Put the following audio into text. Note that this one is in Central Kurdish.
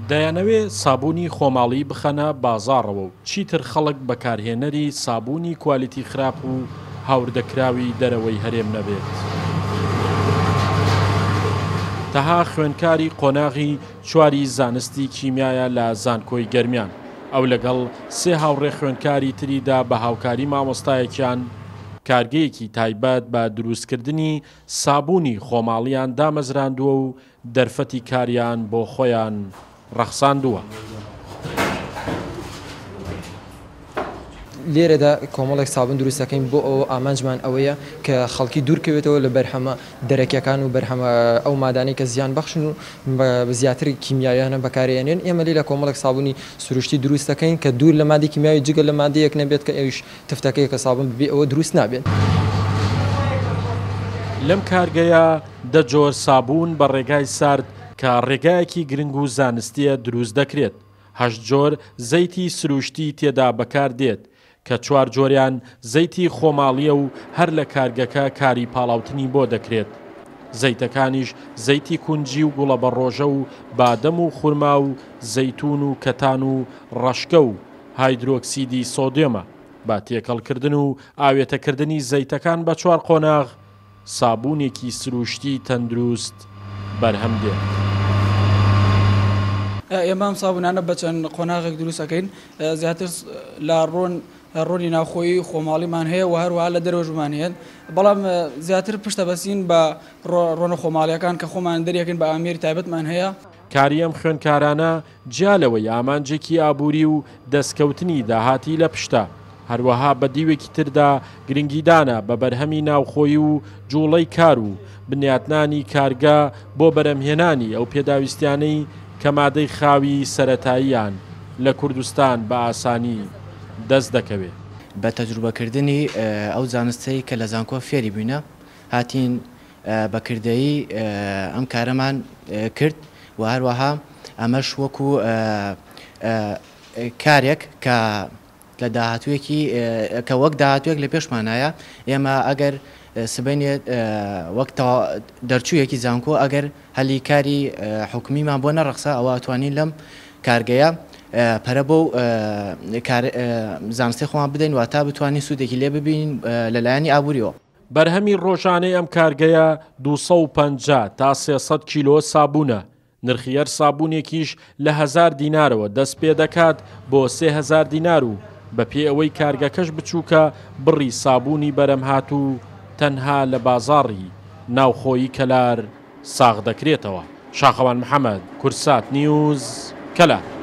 دەیانەوێ سابوونی خۆماڵی بخەنە بازاڕەوە و چیتر خەڵک بەکارهێنەری سابوونی کوالیتی خراپ و هاوردەکراوی دەرەوەی هەرێم نەبێت. تەها خوێندکاری قۆناغی چواری زانستی کیمیایە لە زانکۆی گەرمیان ئەو لەگەڵ سێ هاوڕێ خوێندکاری تریدا بە هاوکاری مامۆستایەکیان کارگەیەکی تایبەت بە دروستکردنی سابوونی خۆماڵیان دامەزراندووە و دەرفەتی کاریان بۆ خۆیان ڕەخساندووە. لێرەدا کۆمەڵێک سابن دروست دەکەین بۆ ئەو ئامانجمان ئەوەیە کە خەڵکی دوورکەوێتەوە لە بەرهەمە دەرەکیەکان و بەرهەمە ئەو مادانەی کە زیان بەخشن و بە زیاتر کیمیایانە بەکارێنێن. ئێمە لێ لە کۆمەڵێک سابوونی سروشتی دروست دەکەین کە دوور لە مادی کیمیاوی جگە لە مادەیەک نەبێت کە ئەویش تفتەکەی کە سابن ببێ ئەوە دروست نابێت. لەم کارگەیە دەجۆر سابوون بە ڕێگای سارد کە ڕێگایەکی گرنگ و زانستیە دروست دەکرێت. 8 جۆر زەیتی سروشتی تێدا بەکار دێت کە 4 جۆریان زەیتی خۆماڵیە و هەر لە کارگەکە کاری پاڵاوتنی بۆ دەکرێت. زەیتەکانیش زەیتی کونجی و گوڵە بەڕۆژە و بادەم و خورما و زەیتون و کەتان و ڕەشکە و هایدرۆکسیدی سۆدیۆمە. با تێکەڵکردن و ئاوێتەکردنی زەیتەکان بە 4 قۆناغ سابوونێکی سروشتی تەندروست بەرهەم دێت. ئێمە سابوونانە بە چەند قۆناغێک دروستەکەین زیاتر لە ڕۆنی ناوخۆیی خۆماڵیمان هەیە و هەروەها لە دەرەوەژمان هەیە، بەڵام زیاتر پشتە بەسین بە ڕۆنە خۆماڵیەکان کە خۆمان دەریەکەین بە ئامێری تایبەتمان هەیە. کاری ئەم خوێندکارانە جیالەوەی ئامانجێکی ئابووری و دەستکەوتنی داهاتی لە پشتە، هەروەها بە دیوێکی تردا گرنگیدانە بە بەرهەمی ناوخۆیی و جوڵەی کار و بنیاتنانی کارگا بۆ بەرەمهێنانی ئەو پێداویستیانەی کە مادەی خاوی سەرەتاییان لە کوردستان بە ئاسانی دەست دەکەوێت. بە تەجروبەکردنی ئەو زانستەی کە لە زانکۆ فێری بووینە هاتین بەکردەیی ئەم کارەمان کرد و هەروەها ئەمەش وەکو کارێک کە لە داهاتوویەکی کە وەک داهاتوێک لە پێشمانایە ئێمە ئەگەر سبێنێت وەک دەرچوویەکی زانکۆ ئەگەر هەلی کاری حکومیمان بۆ نەڕەخسا ئەوە ئەتوانین لەم کارگەیە پەرە بۆ زانستی خۆمان بدەین و تا بتوانین سوودێکی لێ ببین لەلایەنی ئابووریەوە. بەرهەمی ڕۆژانەی ئەم کارگەیە 250 تا 300 کیلۆ سابوونە. نرخی هەر سابوونێکیش لە 1000 دینارەوە دەست پێ دەکات بۆ 3000 دینار و بە پێ ئەوەی کارگەکەش بچووکە بڕی سابوونی بەرەم هات و تەنها لە بازاڕی ناوخۆیی کەلار ساغ دەکرێتەوە. شاخەوان محەممەد، کورسات نیوز، کەلار.